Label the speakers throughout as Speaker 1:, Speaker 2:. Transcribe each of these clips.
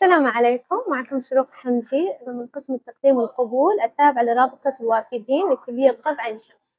Speaker 1: السلام عليكم، معكم شروق حمدي من قسم التقديم والقبول التابع لرابطة الوافدين لكلية طب عين شمس.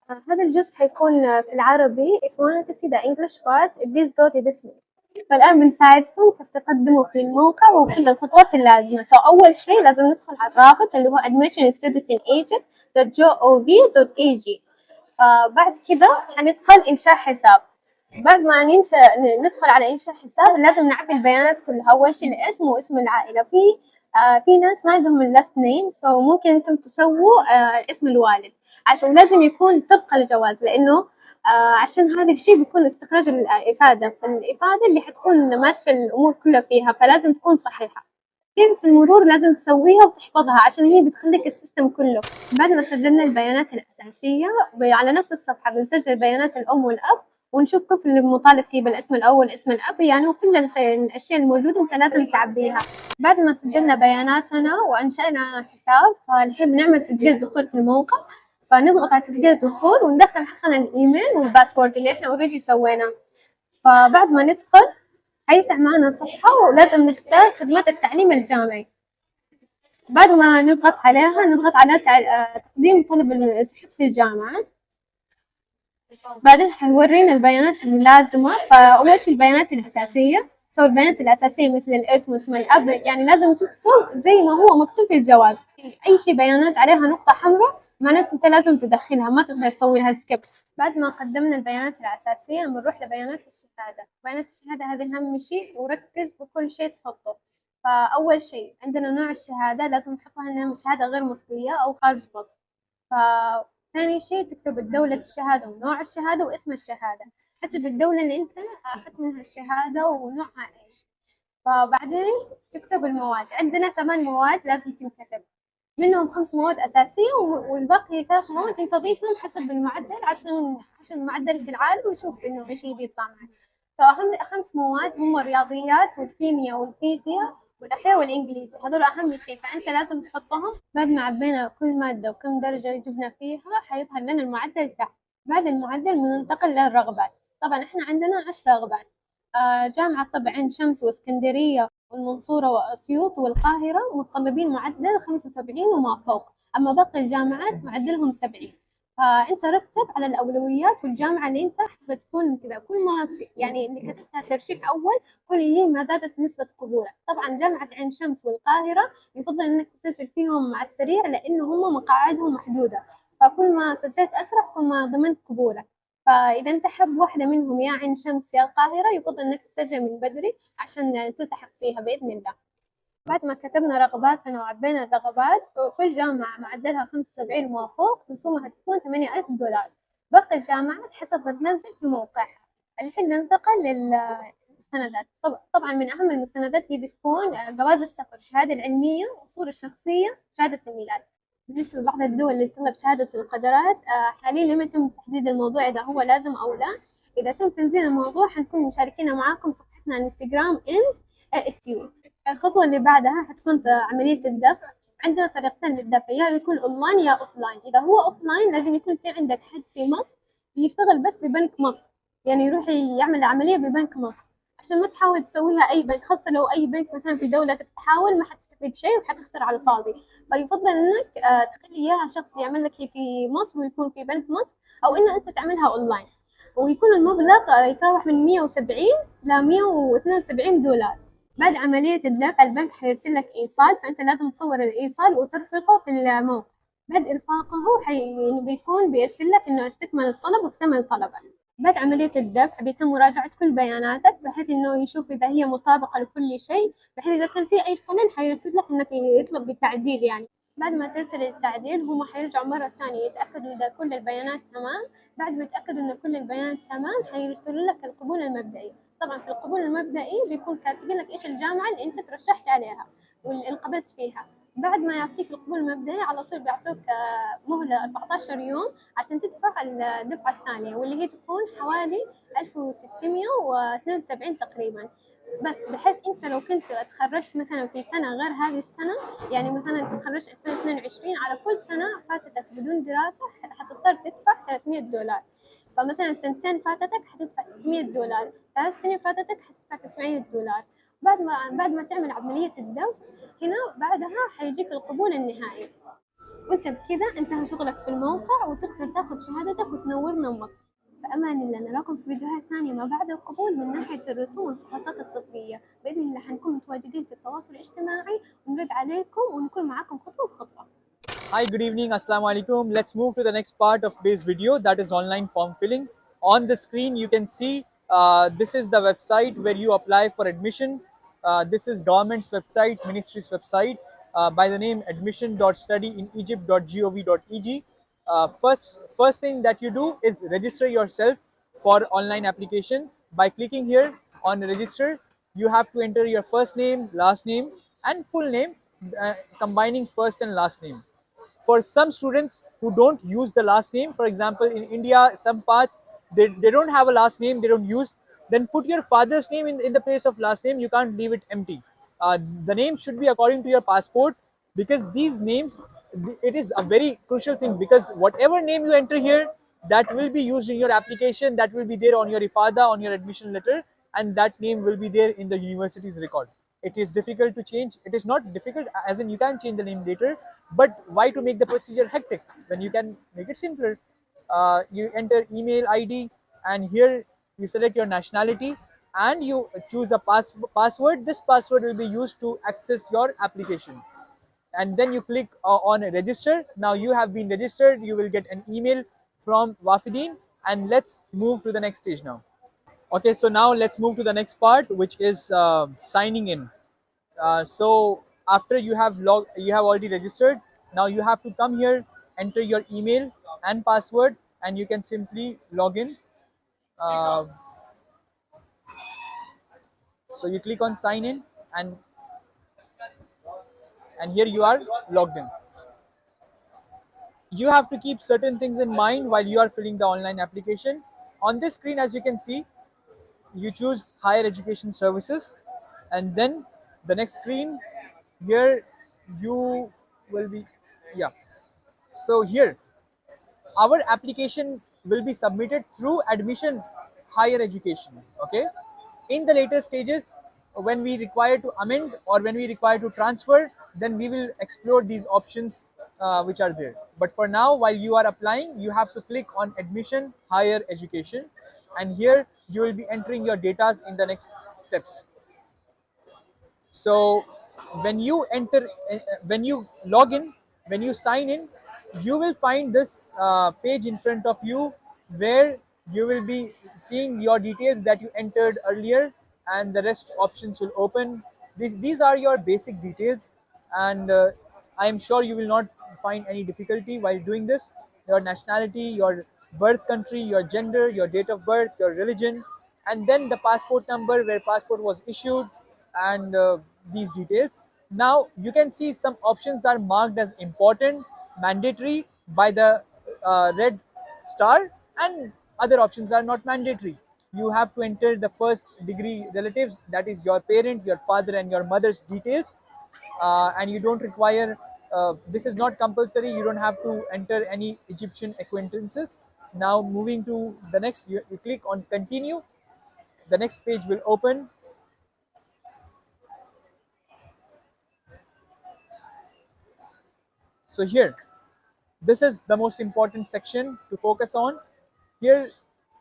Speaker 1: هذا الجزء حيكون في العربي. If you want to see the English part, please go to this way. فالآن بنساعدكم كيف تقدموا في الموقع وكل الخطوات اللازمة. فأول شيء لازم ندخل على الرابط اللي هو admissionstudentinagency.gov.ag. بعد كذا حندخل إنشاء حساب. بعد ما ندخل على إنشاء حساب لازم نعبي البيانات كلها. أول شيء الاسم واسم العائلة. في ناس ما عندهم اللاست نيم، ممكن أنتم تسووا اسم الوالد عشان لازم يكون طبق الجواز، لأنه عشان هذا الشيء بيكون استخراج الإفادة، فالإفادة اللي حتكون ماشية الأمور كلها فيها فلازم تكون صحيحة. كيف المرور لازم تسويها وتحفظها عشان هي بتخليك السيستم كله. بعد ما سجلنا البيانات الأساسية على نفس الصفحة بنسجل بيانات الأم والأب ونشوف كيف اللي مطالب فيه بالاسم الأول اسم الأب، يعني وكل الأشياء الموجودة أنت لازم تعبيها. بعد ما سجلنا بياناتنا وأنشأنا حساب فالحين بنعمل تسجيل دخول في الموقع، فنضغط على تسجيل الدخول وندخل حقنا الإيميل والباسورد اللي إحنا أوريدي سويناه. فبعد ما ندخل حيفتح معنا صفحة ولازم نختار خدمات التعليم الجامعي. بعد ما نضغط عليها نضغط على تقديم طلب الإسحاق في الجامعة. بعدين حيورينا البيانات اللازمة. فأول شيء البيانات الأساسية. البيانات الأساسية مثل الاسم واسم الأب يعني لازم تكتب زي ما هو مكتوب في الجواز. أي شيء بيانات عليها نقطة حمراء معناته أنت لازم تدخلها، ما تقدر تسوي لها سكيب. بعد ما قدمنا البيانات الأساسية بنروح لبيانات الشهادة. بيانات الشهادة هذه أهم شيء وركز بكل شيء تحطه. فأول شيء عندنا نوع الشهادة لازم نحطها إنها شهادة غير مصرية أو خارج مصر. ثاني شيء تكتب الدولة الشهادة ونوع الشهادة واسم الشهادة حسب الدولة اللي أنت أخذت منها الشهادة ونوعها إيش. فبعدين تكتب المواد. عندنا 8 مواد لازم تنكتب، منهم 5 مواد أساسية والباقي 3 مواد أنت تضيفهم حسب المعدل عشان معدلك العالي وشوف إنه إيش اللي بيطلع معك. فأهم 5 مواد هم الرياضيات والكيمياء والفيزياء والأحياء والإنجليزي، هذول أهم شيء فأنت لازم تحطهم. بعد ما عبينا كل مادة وكم درجة جبنا فيها حيظهر لنا المعدل تحت. بعد المعدل بننتقل للرغبات. طبعا إحنا عندنا 10 رغبات. جامعة طب عين شمس واسكندرية والمنصورة وأسيوط والقاهرة متطلبين معدل 75 وما فوق، أما باقي الجامعات معدلهم 70. فأنت رتب على الأولويات والجامعة اللي أنت حابة تكون كذا. كل ما يعني اللي كتبتها ترشيح أول كل هي ما زادت نسبة قبولك. طبعا جامعة عين شمس والقاهرة يفضل إنك تسجل فيهم على السريع لأنه هم مقاعدهم محدودة، فكل ما سجلت أسرع كل ما ضمنت قبولك. فإذا أنت حب واحدة منهم يا عين شمس يا القاهرة يفضل إنك تسجل من بدري عشان تلتحق فيها بإذن الله. بعد ما كتبنا رغباتنا وعبينا الرغبات كل جامعة معدلها 75 وما فوق رسومها تكون 8000 دولار. باقي الجامعات حسب ما تنزل في موقعها. الحين ننتقل للمستندات. طبعا من أهم المستندات هي بتكون جواز السفر، الشهادة العلمية، الصورة الشخصية، شهادة الميلاد. بالنسبة لبعض الدول اللي تطلب شهادة القدرات حاليا لم يتم تحديد الموضوع إذا هو لازم أو لا. إذا تم تنزيل الموضوع حنكون مشاركينه معاكم صفحتنا على الانستغرام ASU. الخطوة اللي بعدها حتكون عملية الدفع. عندنا طريقتين للدفع، يا يكون أونلاين يا أوفلاين. إذا هو أوفلاين لازم يكون في عندك حد في مصر يشتغل بس ببنك مصر، يعني يروح يعمل العملية ببنك مصر عشان ما تحاول تسويها أي بنك، خاصة لو أي بنك مثلا في دولة تحاول ما حتستفيد شيء وحتخسر على الفاضي. فيفضل إنك تخلي إياها شخص يعمل لك في مصر ويكون في بنك مصر، أو إنه أنت تعملها أونلاين. ويكون المبلغ يتراوح من 170 ل 172 دولار. بعد عملية الدفع البنك حيرسل لك إيصال، فأنت لازم تصور الإيصال وترفقه في الموقع. بعد إرفاقه بيكون بيرسل لك إنه استكمل الطلب واكتمل طلبك. بعد عملية الدفع بيتم مراجعة كل بياناتك بحيث إنه يشوف إذا هي مطابقة لكل شيء، بحيث إذا كان في أي خلل حيرسل لك إنك يطلب بالتعديل يعني. بعد ما ترسل التعديل هم حيرجعوا مرة ثانية يتأكدوا إذا كل البيانات تمام. بعد ما يتأكدوا إن كل البيانات تمام حيرسلوا لك القبول المبدئي. طبعا في القبول المبدئي بيكون كاتبين لك إيش الجامعة اللي أنت ترشحت عليها واللي انقبلت فيها. بعد ما يعطيك القبول المبدئي على طول بيعطوك مهلة 14 يوم عشان تدفع الدفعة الثانية واللي هي تكون حوالي 1672 تقريبا. بس بحيث انت لو كنت تخرجت مثلا في سنة غير هذه السنة، يعني مثلا تخرجت 2022 على كل سنة فاتتك بدون دراسة حتضطر تدفع 300 دولار. فمثلا سنتين فاتتك حتدفع 600 دولار، 3 سنين فاتتك حتدفع 900 دولار، بعد ما تعمل عملية الدمج هنا بعدها حيجيك القبول النهائي، وانت بكذا انتهى شغلك في الموقع وتقدر تاخذ شهادتك وتنورنا مصر. فأمان الله نراكم في فيديوهات ثانية ما بعد القبول من ناحية الرسوم والفحوصات الطبية. بإذن الله حنكون متواجدين في التواصل الاجتماعي ونرد عليكم ونكون معاكم خطوة بخطوة.
Speaker 2: Hi, good evening. Assalamu alaikum. Let's move to the next part of today's video, that is online form filling. On the screen, you can see this is the website where you apply for admission. This is government's website, ministry's website by the name admission.studyinegypt.gov.eg. First thing that you do is register yourself for online application. By clicking here on register, you have to enter your first name, last name, and full name, combining first and last name. For some students who don't use the last name, for example, in India, some parts they don't have a last name, they don't use, then put your father's name in the place of last name. You can't leave it empty. The name should be according to your passport, because these names, it is a very crucial thing, because whatever name you enter here, that will be used in your application, that will be there on your ifada, on your admission letter, and that name will be there in the university's record. It is difficult to change. It is not difficult as in you can change the name later, but why to make the procedure hectic when you can make it simpler? You enter email ID, and here you select your nationality, and you choose a password. This password will be used to access your application, and then you click on register. Now you have been registered. You will get an email from Wafidin, and let's move to the next stage now. Okay, so now let's move to the next part, which is signing in. So after you have already registered, now you have to come here, enter your email and password, and you can simply log in. So you click on sign in, and here you are logged in. You have to keep certain things in mind while you are filling the online application. On this screen, as you can see, you choose higher education services, and then the next screen here you will be, yeah, so here our application will be submitted through admission higher education. Okay, in the later stages, when we require to amend or when we require to transfer, then we will explore these options which are there. But for now, while you are applying, you have to click on admission higher education, and here you will be entering your data in the next steps. So when you enter, when you log in, when you sign in, you will find this page in front of you, where you will be seeing your details that you entered earlier, and the rest options will open. These are your basic details, and I am sure you will not find any difficulty while doing this. Your nationality, your birth country, your gender, your date of birth, your religion, and then the passport number where passport was issued, and these details. Now you can see some options are marked as important, mandatory by the red star, and other options are not mandatory. You have to enter the first degree relatives, that is your parent, your father and your mother's details, and you don't require, this is not compulsory, you don't have to enter any Egyptian acquaintances. Now moving to the next, you click on continue. The next page will open. So here, this is the most important section to focus on. Here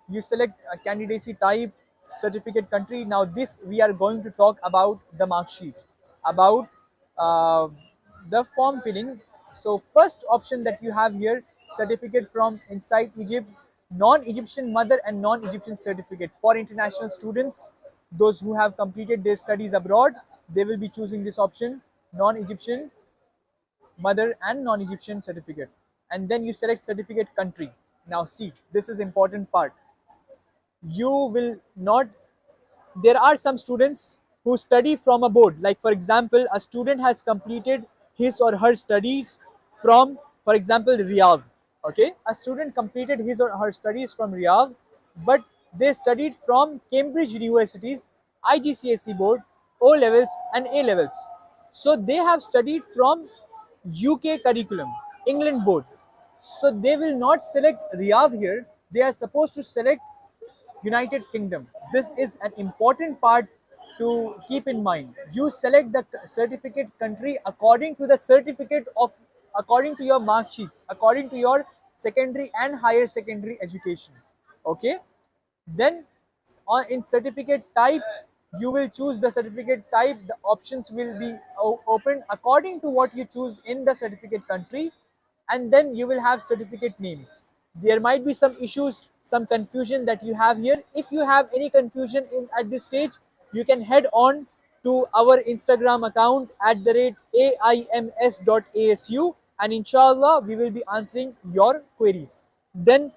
Speaker 2: you select a candidacy type, certificate country. Now this, we are going to talk about the mark sheet, about the form filling. So first option that you have here, certificate from inside Egypt, non-Egyptian mother and non-Egyptian certificate. For international students, those who have completed their studies abroad, they will be choosing this option, non-Egyptian mother and non-Egyptian certificate. And then you select certificate country. Now see, this is important part. You will not, there are some students who study from abroad. Like for example, a student has completed his or her studies from, for example, Riyadh. Okay, a student completed his or her studies from Riyadh, but they studied from Cambridge University's IGCSE board, O levels and A levels. So they have studied from UK curriculum, England board. So they will not select Riyadh here. They are supposed to select United Kingdom. This is an important part to keep in mind. You select the certificate country according to the certificate of, according to your mark sheets, according to your secondary and higher secondary education. Okay. Then in certificate type, you will choose the certificate type. The options will be opened according to what you choose in the certificate country, and then you will have certificate names. There might be some issues, some confusion that you have here. If you have any confusion at this stage, you can head on to our Instagram account @aims.asu, and inshallah we will be answering your queries. Then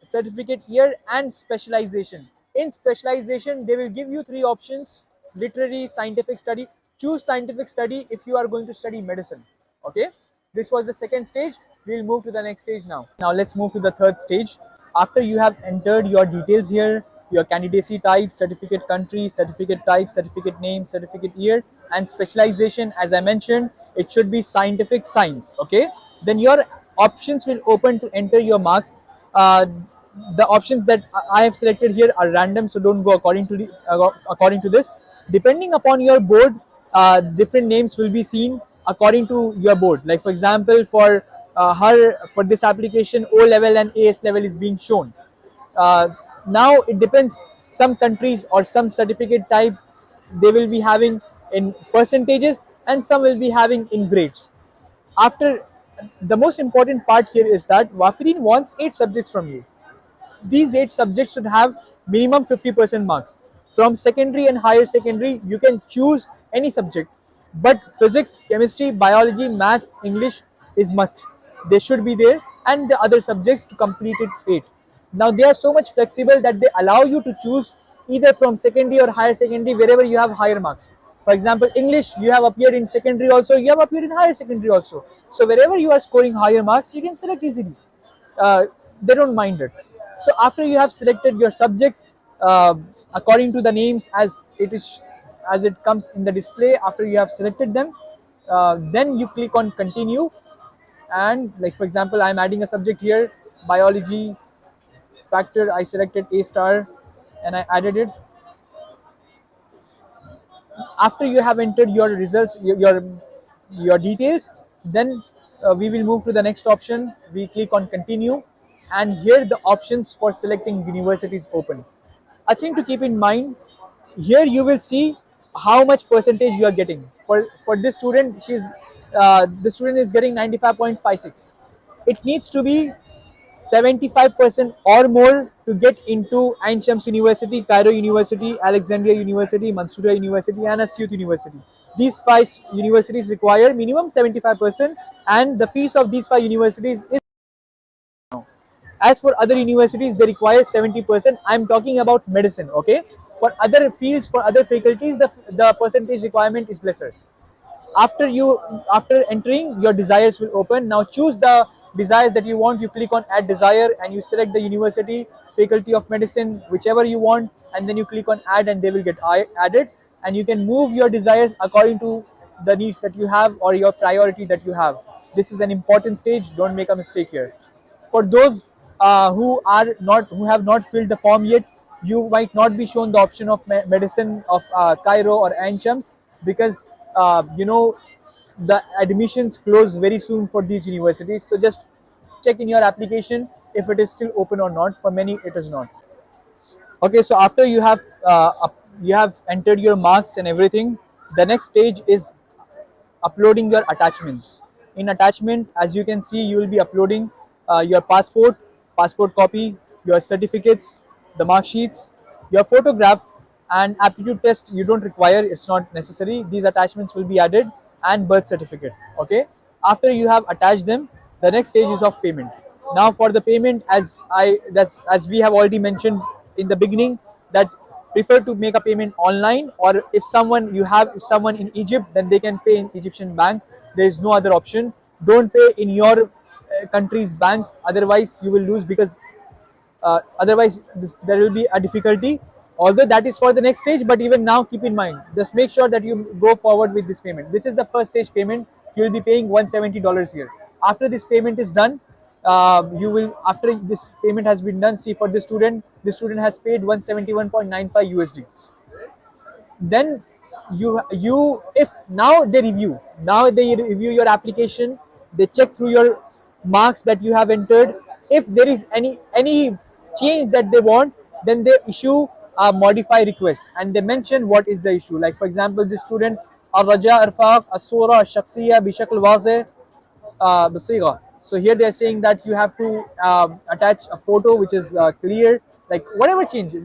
Speaker 2: certificate year and specialization. In specialization, they will give you three options: literary, scientific study. Choose scientific study if you are going to study medicine. Okay, this was the second stage. We'll move to the next stage now. Now let's move to the third stage. After you have entered your details here, your candidacy type, certificate country, certificate type, certificate name, certificate year, and specialization, as I mentioned, it should be scientific science. Okay, then your options will open to enter your marks. The options that I have selected here are random, so don't go according to according to this. Depending upon your board, different names will be seen according to your board. Like for example, for for this application, O level and AS level is being shown. Now it depends. Some countries or some certificate types, they will be having in percentages, and some will be having in grades. After, the most important part here is that Wafirin wants 8 subjects from you. These 8 subjects should have minimum 50% marks. From secondary and higher secondary, you can choose any subject, but physics, chemistry, biology, maths, English is must. They should be there, and the other subjects to complete it 8. Now they are so much flexible that they allow you to choose either from secondary or higher secondary wherever you have higher marks. For example, English, you have appeared in secondary also, you have appeared in higher secondary also. So wherever you are scoring higher marks, you can select easily. They don't mind it. So after you have selected your subjects according to the names as it is, as it comes in the display, after you have selected them, then you click on continue. And like for example, I'm adding a subject here, biology factor. I selected A star and I added it. After you have entered your results, your details, then we will move to the next option. We click on continue, and here the options for selecting universities open. A thing to keep in mind, here you will see how much percentage you are getting. For this student, the student is getting 95.56. It needs to be 75% or more to get into Ain Shams University, Cairo University, Alexandria University, Mansoura University, and Astute University. These 5 universities require minimum 75%, and the fees of these 5 universities is. As for other universities, they require 70%. I'm talking about medicine. Okay. For other fields, for other faculties, the percentage requirement is lesser. After entering, your desires will open. Now choose the desires that you want. You click on add desire and you select the university, faculty of medicine, whichever you want, and then you click on add and they will get added, and you can move your desires according to the needs that you have or your priority that you have. This is an important stage. Don't make a mistake here. For those who have not filled the form yet, you might not be shown the option of medicine of Cairo or Ain Shams, because the admissions close very soon for these universities. So just check in your application if it is still open or not. For many it is not. Okay, so after you have entered your marks and everything, the next stage is uploading your attachments. In attachment, as you can see, you will be uploading your passport copy, your certificates, the mark sheets, your photograph, and aptitude test you don't require, it's not necessary. These attachments will be added, and birth certificate. Okay, after you have attached them, the next stage is of payment. Now for the payment, as we have already mentioned in the beginning, that prefer to make a payment online, or if someone in Egypt, then they can pay in Egyptian bank. There is no other option. Don't pay in your country's bank, otherwise you will lose, because otherwise there will be a difficulty. Although that is for the next stage, but even now keep in mind, just make sure that you go forward with this payment. This is the first stage payment. You will be paying $170 here. After this payment is done, after this payment has been done, see, for this student has paid 171.95 USD. then you if now they review your application, they check through your marks that you have entered. If there is any change that they want, then they issue a modify request and they mention what is the issue. Like for example, this student الرجاء إرفاق الصورة الشخصية بشكل واضح بصيغة. So here they are saying that you have to attach a photo which is clear, like whatever change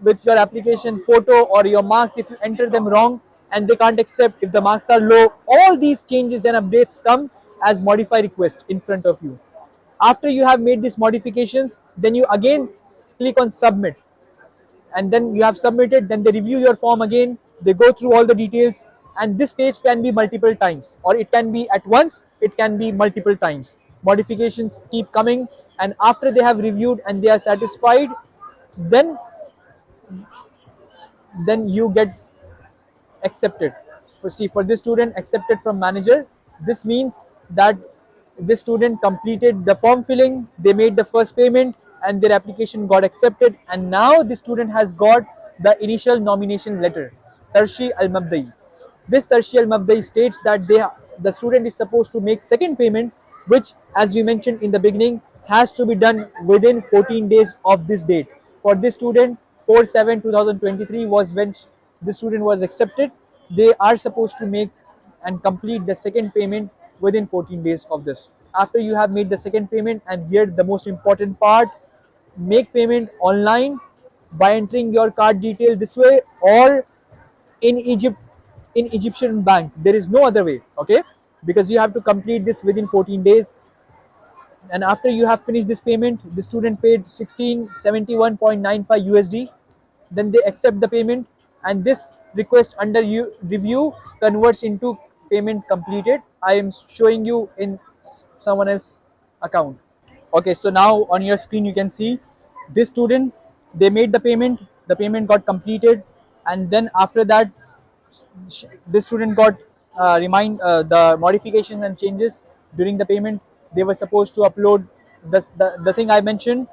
Speaker 2: with your application photo or your marks, if you enter them wrong and they can't accept, if the marks are low, all these changes and updates come as modify request in front of you. After you have made these modifications, then you again click on submit, and then you have submitted. Then they review your form again, they go through all the details, and this stage can be multiple times, or it can be at once, it can be multiple times. Modifications keep coming, and after they have reviewed and they are satisfied, then you get accepted. For this student, accepted from manager, this means that this student completed the form filling, they made the first payment, and their application got accepted, and now the student has got the initial nomination letter, Tarshi al-Mabda'i. This Tarshi al-Mabda'i states that the student is supposed to make second payment, which, as we mentioned in the beginning, has to be done within 14 days of this date. For this student, 4/7/2023 was when the student was accepted. They are supposed to make and complete the second payment within 14 days of this. After you have made the second payment, and here the most important part, make payment online by entering your card detail this way, or in Egyptian bank. There is no other way, okay, because you have to complete this within 14 days. And after you have finished this payment, the student paid 1671.95 USD. Then they accept the payment, and this request under review converts into payment completed. I am showing you in someone else's account. Okay, so now on your screen you can see this student, they made the payment got completed, and then after that this student got the modifications and changes during the payment. They were supposed to upload the thing I mentioned.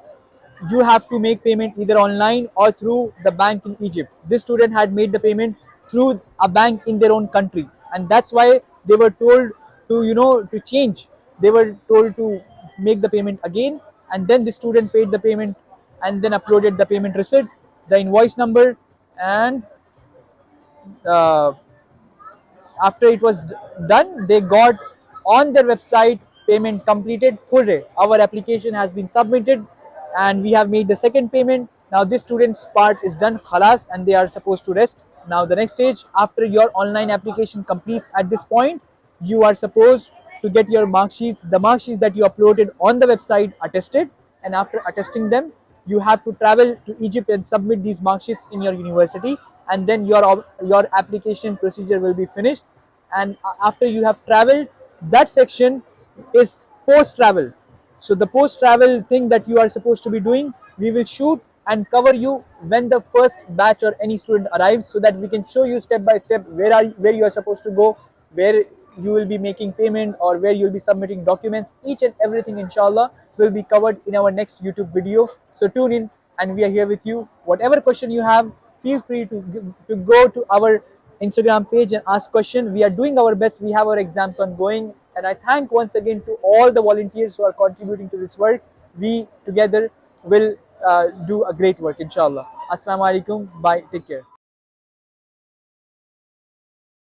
Speaker 2: You have to make payment either online or through the bank in Egypt. This student had made the payment through a bank in their own country, and that's why they were told to change. They were told to make the payment again, and then the student paid the payment and then uploaded the payment receipt, the invoice number, and after it was done, they got on their website payment completed. Hooray, our application has been submitted and we have made the second payment. Now this student's part is done, khalas, and they are supposed to rest. Now the next stage, after your online application completes at this point, you are supposed to get your mark sheets, the mark sheets that you uploaded on the website, attested, and after attesting them, you have to travel to Egypt and submit these mark sheets in your university, and then your application procedure will be finished. And after you have traveled, that section is post travel. So the post travel thing that you are supposed to be doing, we will shoot and cover you when the first batch or any student arrives, so that we can show you step by step where you are supposed to go, where you will be making payment, or where you will be submitting documents. Each and everything, inshallah, will be covered in our next YouTube video. So tune in, and we are here with you. Whatever question you have, feel free to go to our Instagram page and ask question. We are doing our best. We have our exams ongoing, and I thank once again to all the volunteers who are contributing to this work. We together will do a great work, inshallah. Assalamu alaikum. Bye. Take care.